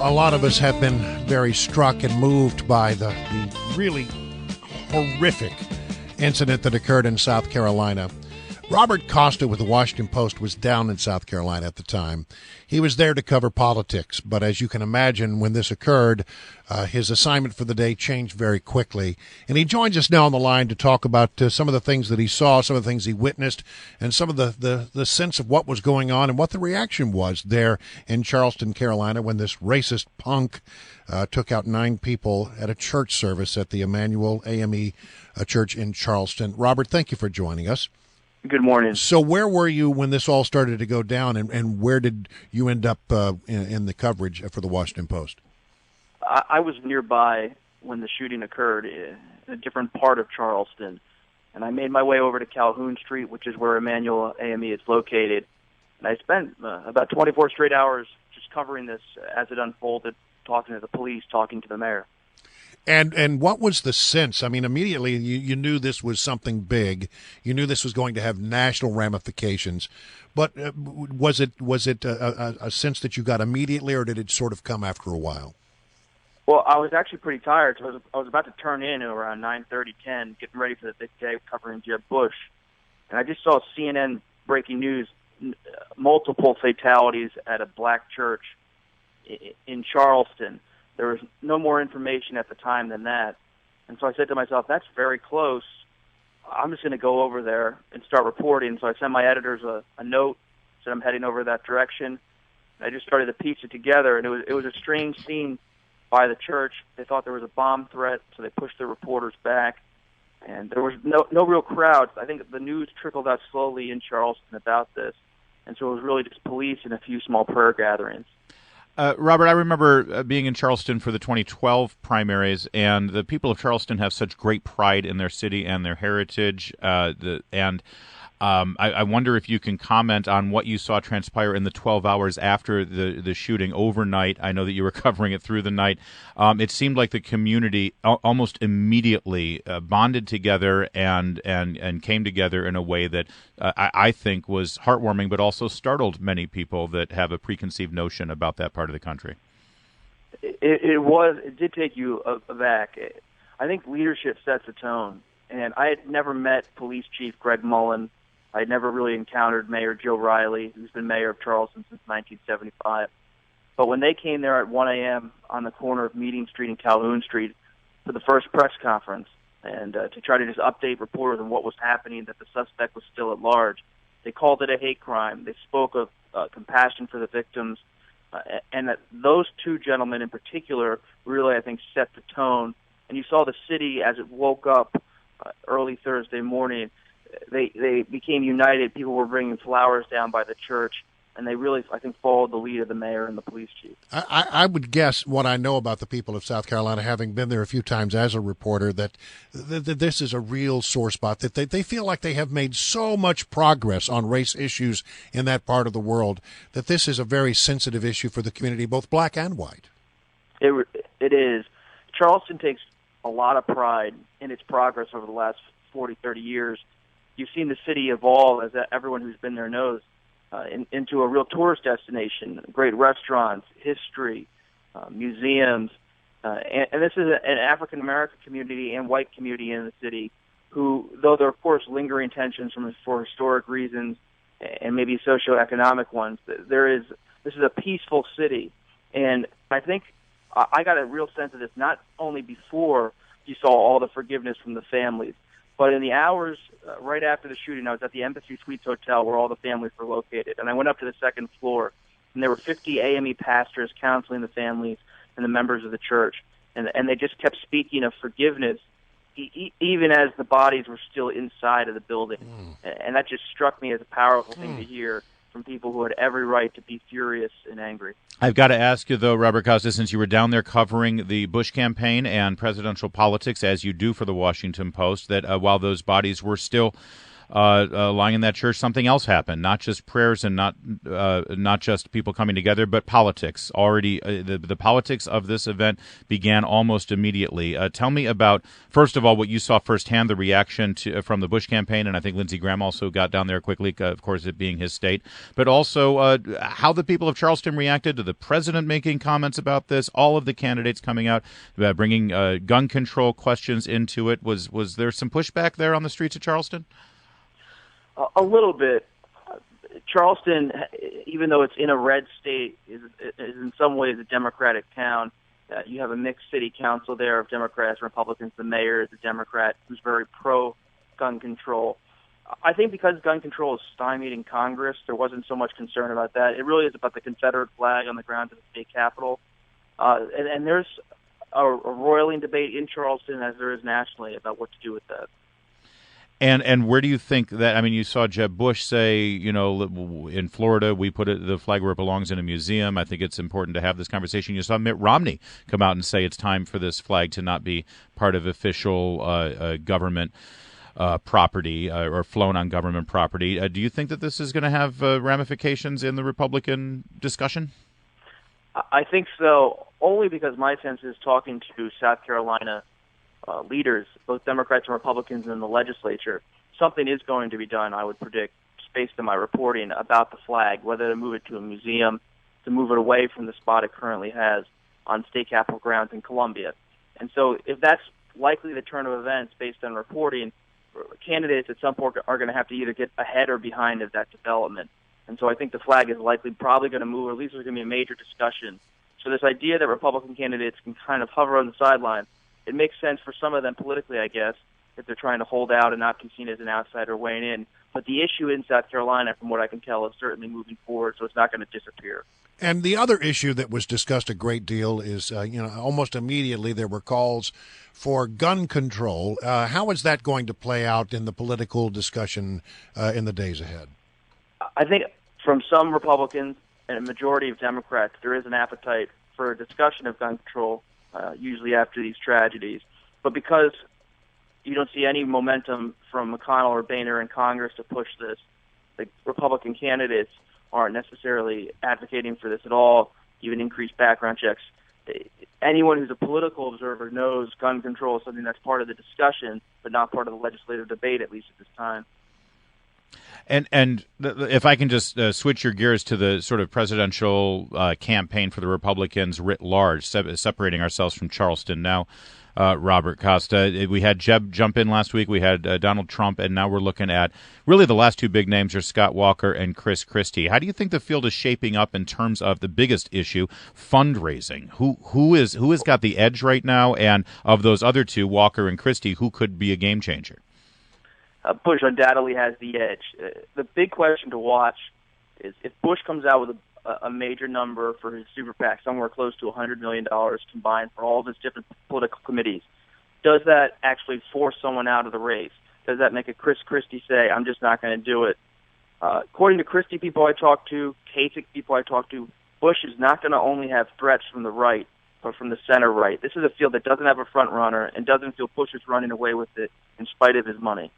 A lot of us have been very struck and moved by the really horrific incident that occurred in South Carolina. Robert Costa with the Washington Post was down in South Carolina at the time. He was there to cover politics, but as you can imagine, when this occurred, his assignment for the day changed very quickly. And he joins us now on the line to talk about some of the things that he saw, some of the things he witnessed, and some of the sense of what was going on and what the reaction was there in Charleston, Carolina, when this racist punk took out 9 people at a church service at the Emmanuel AME church in Charleston. Robert, thank you for joining us. Good morning. So where were you when this all started to go down, and where did you end up in the coverage for the Washington Post? I was nearby when the shooting occurred in a different part of Charleston, and I made my way over to Calhoun Street, which is where Emmanuel AME is located. And I spent about 24 straight hours just covering this as it unfolded, talking to the police, talking to the mayor. And what was the sense? I mean, immediately you knew this was something big. You knew this was going to have national ramifications. But was it a sense that you got immediately, or did it sort of come after a while? Well, I was actually pretty tired. So I was about to turn in around 9:30, 10, getting ready for the big day covering Jeb Bush. And I just saw CNN breaking news, multiple fatalities at a black church in Charleston. There was no more information at the time than that. And so I said to myself, that's very close. I'm just going to go over there and start reporting. So I sent my editors a note, said I'm heading over that direction. And I just started to piece it together, and it was a strange scene by the church. They thought there was a bomb threat, so they pushed the reporters back. And there was no real crowd. I think the news trickled out slowly in Charleston about this. And so it was really just police and a few small prayer gatherings. Robert, I remember being in Charleston for the 2012 primaries, and the people of Charleston have such great pride in their city and their heritage. I wonder if you can comment on what you saw transpire in the 12 hours after the shooting overnight. I know that you were covering it through the night. It seemed like the community almost immediately bonded together and came together in a way that I think was heartwarming, but also startled many people that have a preconceived notion about that part of the country. It did take you aback. I think leadership sets a tone, and I had never met Police Chief Greg Mullen. I'd never really encountered Mayor Joe Riley, who's been mayor of Charleston since 1975. But when they came there at 1 a.m. on the corner of Meeting Street and Calhoun Street for the first press conference, and to try to just update reporters on what was happening, that the suspect was still at large, they called it a hate crime. They spoke of compassion for the victims, and that those two gentlemen in particular really, I think, set the tone. And you saw the city as it woke up early Thursday morning. They became united. People were bringing flowers down by the church, and they really, I think, followed the lead of the mayor and the police chief. I would guess, what I know about the people of South Carolina, having been there a few times as a reporter, that this is a real sore spot, that they feel like they have made so much progress on race issues in that part of the world, that this is a very sensitive issue for the community, both black and white. It is. Charleston takes a lot of pride in its progress over the last 40, 30 years. You've seen the city evolve, as everyone who's been there knows, into a real tourist destination, great restaurants, history, museums. And this is an African-American community and white community in the city who, though there are, of course, lingering tensions for historic reasons and maybe socioeconomic ones, this is a peaceful city. And I think I got a real sense of this not only before you saw all the forgiveness from the families, but in the hours right after the shooting, I was at the Embassy Suites Hotel where all the families were located. And I went up to the second floor, and there were 50 AME pastors counseling the families and the members of the church. And they just kept speaking of forgiveness, even as the bodies were still inside of the building. And that just struck me as a powerful thing to hear from people who had every right to be furious and angry. I've got to ask you, though, Robert Costa, since you were down there covering the Bush campaign and presidential politics, as you do for the Washington Post, that while those bodies were still lying in that church, something else happened. Not just prayers and not just people coming together, but politics. Already, the politics of this event began almost immediately. Tell me about, first of all, what you saw firsthand, the reaction from the Bush campaign, and I think Lindsey Graham also got down there quickly, of course, it being his state, but also how the people of Charleston reacted to the president making comments about this, all of the candidates coming out, bringing gun control questions into it. Was there some pushback there on the streets of Charleston? A little bit. Charleston, even though it's in a red state, is in some ways a Democratic town. You have a mixed city council there of Democrats and Republicans. The mayor is a Democrat who's very pro-gun control. I think because gun control is stymied in Congress, there wasn't so much concern about that. It really is about the Confederate flag on the ground of the state capitol. And there's a roiling debate in Charleston, as there is nationally, about what to do with that. And where do you think that? I mean, you saw Jeb Bush say, in Florida, we put the flag where it belongs in a museum. I think it's important to have this conversation. You saw Mitt Romney come out and say it's time for this flag to not be part of official government property or flown on government property. Do you think that this is going to have ramifications in the Republican discussion? I think so, only because my sense is, talking to South Carolina leaders, both Democrats and Republicans in the legislature, something is going to be done, I would predict, based on my reporting, about the flag, whether to move it to a museum, to move it away from the spot it currently has on state capitol grounds in Columbia. And so if that's likely the turn of events based on reporting, candidates at some point are going to have to either get ahead or behind of that development. And so I think the flag is probably going to move, or at least there's going to be a major discussion. So this idea that Republican candidates can kind of hover on the sideline, it makes sense for some of them politically, I guess, if they're trying to hold out and not be seen as an outsider weighing in. But the issue in South Carolina, from what I can tell, is certainly moving forward, so it's not going to disappear. And the other issue that was discussed a great deal is, almost immediately there were calls for gun control. How is that going to play out in the political discussion in the days ahead? I think from some Republicans and a majority of Democrats, there is an appetite for a discussion of gun control, usually after these tragedies. But because you don't see any momentum from McConnell or Boehner in Congress to push this, the Republican candidates aren't necessarily advocating for this at all, even increased background checks. Anyone who's a political observer knows gun control is something that's part of the discussion, but not part of the legislative debate, at least at this time. And if I can just switch your gears to the sort of presidential campaign for the Republicans writ large, separating ourselves from Charleston now, Robert Costa. We had Jeb jump in last week. We had Donald Trump, and now we're looking at really the last two big names are Scott Walker and Chris Christie. How do you think the field is shaping up in terms of the biggest issue, fundraising? Who has got the edge right now? And of those other two, Walker and Christie, who could be a game changer? Bush undoubtedly has the edge. The big question to watch is if Bush comes out with a major number for his super PAC, somewhere close to $100 million combined for all of his different political committees, does that actually force someone out of the race? Does that make a Chris Christie say, I'm just not going to do it? According to Christie people I talked to, Kasich people I talked to, Bush is not going to only have threats from the right, but from the center right. This is a field that doesn't have a front runner and doesn't feel Bush is running away with it in spite of his money.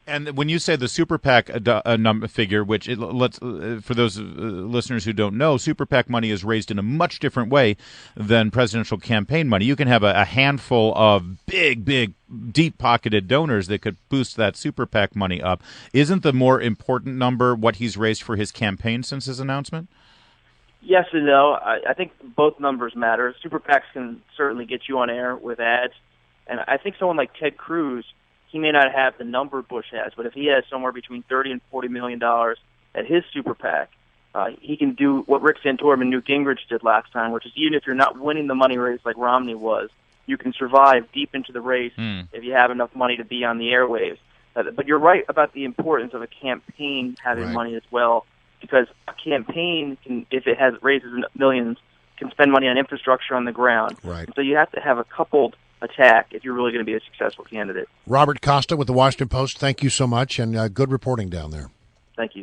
And when you say the super PAC figure, which for those listeners who don't know, super PAC money is raised in a much different way than presidential campaign money. You can have a handful of big, deep-pocketed donors that could boost that super PAC money up. Isn't the more important number what he's raised for his campaign since his announcement? Yes and no. I think both numbers matter. Super PACs can certainly get you on air with ads. And I think someone like Ted Cruz, he may not have the number Bush has, but if he has somewhere between $30 and $40 million at his super PAC, he can do what Rick Santorum and Newt Gingrich did last time, which is even if you're not winning the money race like Romney was, you can survive deep into the race if you have enough money to be on the airwaves. But you're right about the importance of a campaign having money as well, because a campaign, if it raises millions, can spend money on infrastructure on the ground. Right. So you have to have a coupled attack if you're really going to be a successful candidate. Robert Costa with the Washington Post, thank you so much, and good reporting down there. Thank you.